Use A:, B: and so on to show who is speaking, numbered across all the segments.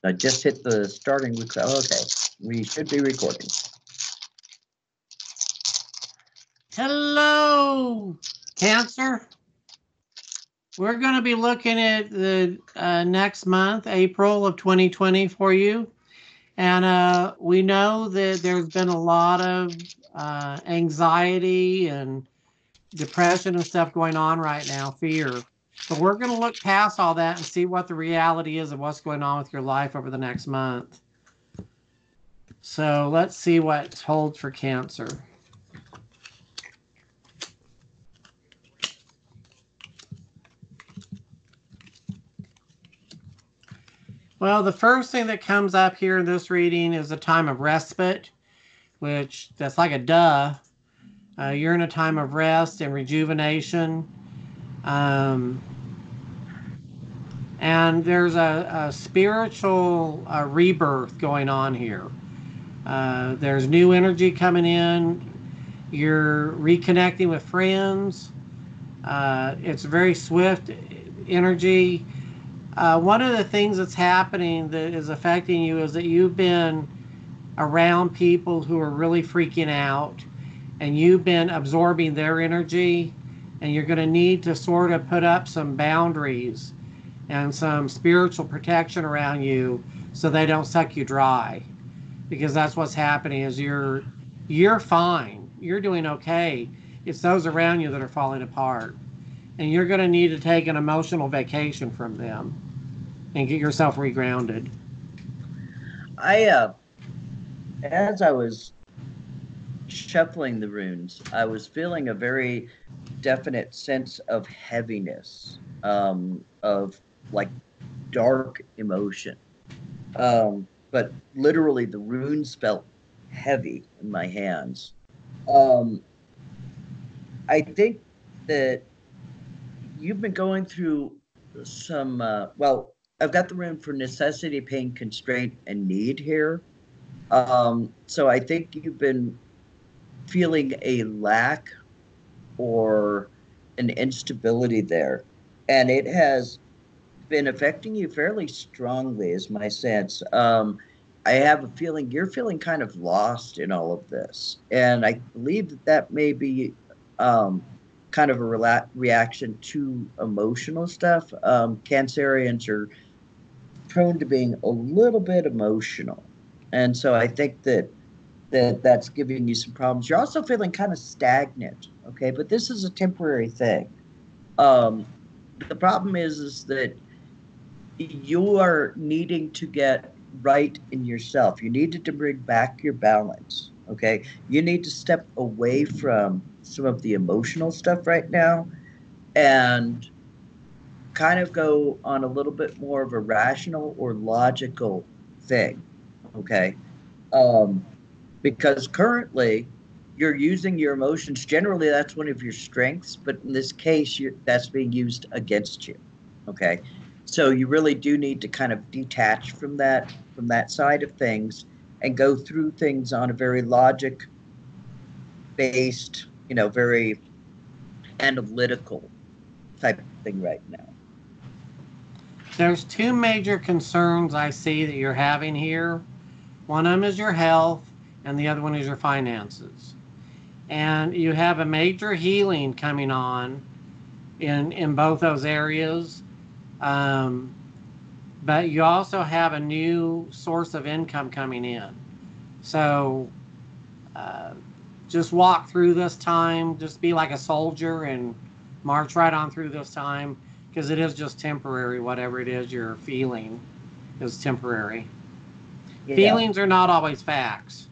A: I just hit the starting. Okay, we should be recording.
B: Hello, Cancer. We're going to be looking at the next month, April of 2020 for you. And we know that there's been a lot of anxiety and depression and stuff going on right now, fear. But we're going to look past all that and see what the reality is of what's going on with your life over the next month. So let's see what holds for Cancer. Well, the first thing that comes up here in this reading is a time of respite, which that's like a duh. You're in a time of rest and rejuvenation. And there's a spiritual rebirth going on here. There's new energy coming in. You're reconnecting with friends. It's very swift energy. One of the things that's happening that is affecting you is that you've been around people who are really freaking out, and you've been absorbing their energy, and you're going to need to sort of put up some boundaries and some spiritual protection around you so they don't suck you dry, because that's what's happening. Is you're fine, you're doing okay. It's those around you that are falling apart, and you're going to need to take an emotional vacation from them and get yourself regrounded.
A: As I was shuffling the runes, I was feeling a very definite sense of heaviness, of like dark emotion. But literally the runes felt heavy in my hands. I think that you've been going through some, well, I've got the rune for necessity, pain, constraint, and need here. So I think you've been feeling a lack or an instability there. And it has been affecting you fairly strongly, is my sense. I have a feeling you're feeling kind of lost in all of this. And I believe that that may be kind of a reaction to emotional stuff. Cancerians are prone to being a little bit emotional. And so I think that's giving you some problems. You're also feeling kind of stagnant, okay? But this is a temporary thing. The problem is that you are needing to get right in yourself. You needed to bring back your balance, okay? You need to step away from some of the emotional stuff right now and kind of go on a little bit more of a rational or logical thing, okay? Because currently you're using your emotions. Generally, that's one of your strengths, but in this case, that's being used against you, okay? So you really do need to kind of detach from that side of things and go through things on a very logic-based, very analytical type of thing right now.
B: There's two major concerns I see that you're having here. One of them is your health, and the other one is your finances. And you have a major healing coming on in both those areas. But you also have a new source of income coming in. So just walk through this time. Just be like a soldier and march right on through this time, because it is just temporary. Whatever it is you're feeling is temporary. Yeah. Feelings are not always facts.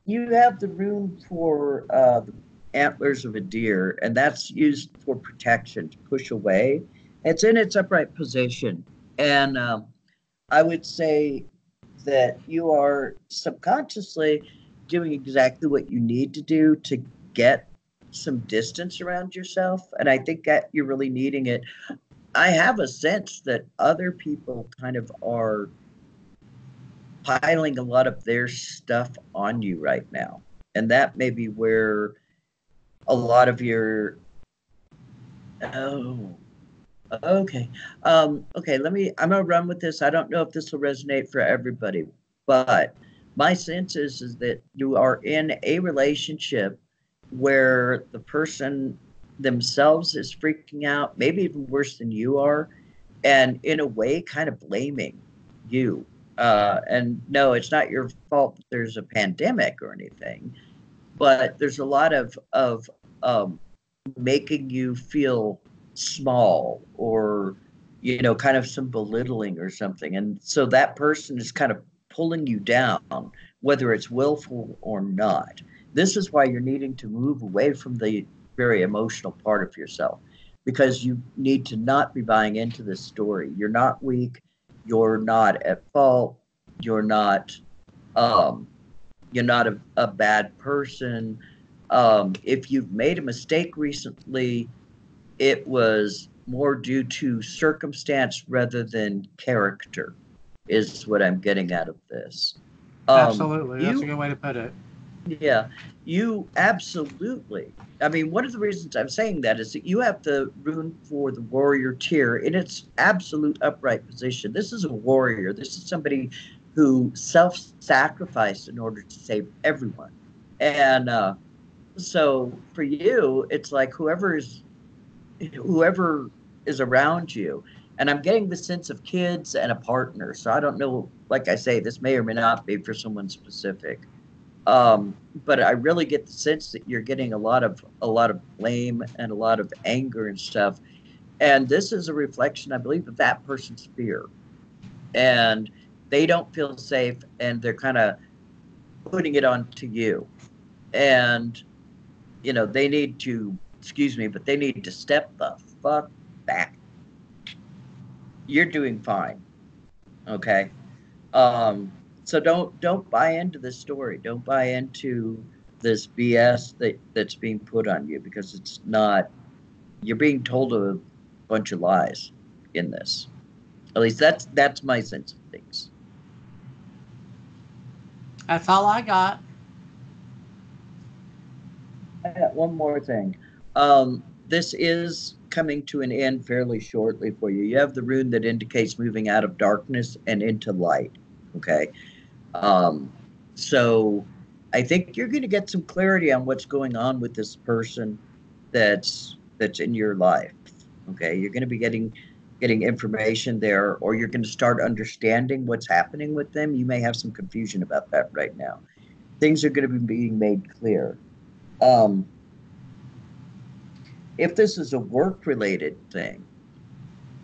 A: You have the rune for the antlers of a deer, and that's used for protection, to push away. It's in its upright position. And I would say that you are subconsciously doing exactly what you need to do to get some distance around yourself. And I think that you're really needing it. I have a sense that other people kind of are piling a lot of their stuff on you right now. And that may be where a lot of your Okay. Okay, I'm gonna run with this. I don't know if this will resonate for everybody, but my sense is that you are in a relationship where the person themselves is freaking out, maybe even worse than you are, and in a way kind of blaming you. And no, it's not your fault that there's a pandemic or anything, but there's a lot of um, making you feel small, or kind of some belittling or something, and so that person is kind of pulling you down, whether it's willful or not. This is why you're needing to move away from the very emotional part of yourself, because you need to not be buying into this story. You're not weak, you're not at fault, you're not um you're not a bad person. If you've made a mistake recently, it was more due to circumstance rather than character, is what I'm getting out of this.
B: Absolutely. That's a
A: You,
B: good way to put it.
A: yeah, you absolutely. I mean, one of the reasons I'm saying that is that you have the rune for the warrior tier in its absolute upright position. This is a warrior. This is somebody who self-sacrificed in order to save everyone. And so for you, it's like whoever is around you. And I'm getting the sense of kids and a partner. So I don't know, like I say, this may or may not be for someone specific. But I really get the sense that you're getting a lot of blame and a lot of anger and stuff. And this is a reflection, I believe, of that person's fear. And they don't feel safe, and they're kind of putting it on to you. And they need to, excuse me, but they need to step the fuck back. You're doing fine. Okay. So don't buy into this story. Don't buy into this BS that's being put on you, because it's not. You're being told a bunch of lies in this. At least that's my sense of things.
B: That's all I got.
A: I got one more thing. This is coming to an end fairly shortly for you. You have the rune that indicates moving out of darkness and into light. Okay. Um, so I think you're going to get some clarity on what's going on with this person that's in your life. Okay, you're going to be getting information there, or you're going to start understanding what's happening with them. You may have some confusion about that right now. Things are going to be being made clear. Um, if this is a work related thing,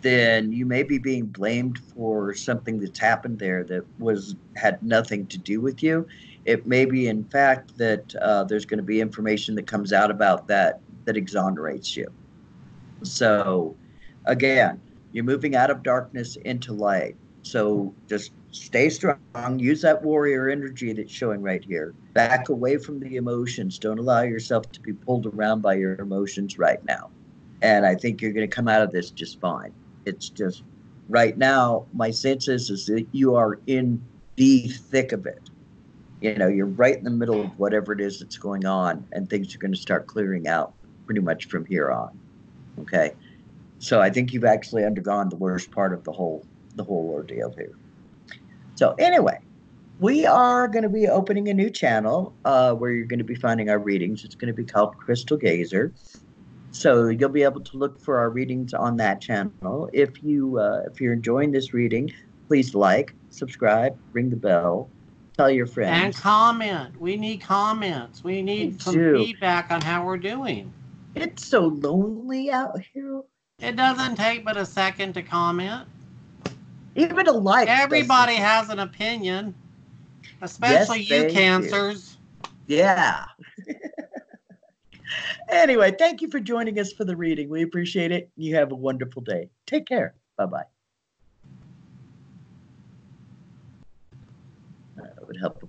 A: then you may be being blamed for something that's happened there that was had nothing to do with you. It may be, in fact, that there's going to be information that comes out about that exonerates you. So, again, you're moving out of darkness into light. So just stay strong. Use that warrior energy that's showing right here. Back away from the emotions. Don't allow yourself to be pulled around by your emotions right now. And I think you're going to come out of this just fine. It's just right now, my sense is that you are in the thick of it. You're right in the middle of whatever it is that's going on, and things are going to start clearing out pretty much from here on. Okay. So I think you've actually undergone the worst part of the whole ordeal here. So anyway, we are going to be opening a new channel where you're going to be finding our readings. It's going to be called Crystal Gazer. So you'll be able to look for our readings on that channel. If you're enjoying this reading, please like, subscribe, ring the bell, tell your
B: And
A: friends.
B: comment. We need comments. We
A: We
B: need some
A: do.
B: feedback on how we're doing.
A: It's so lonely out here.
B: It doesn't take but a second to comment.
A: Even a like
B: Everybody
A: doesn't.
B: has an opinion,
A: Yes,
B: especially you
A: they do.
B: cancers.
A: Yeah. Anyway, thank you for joining us for the reading. We appreciate it. You have a wonderful day. Take care. Bye bye. It would help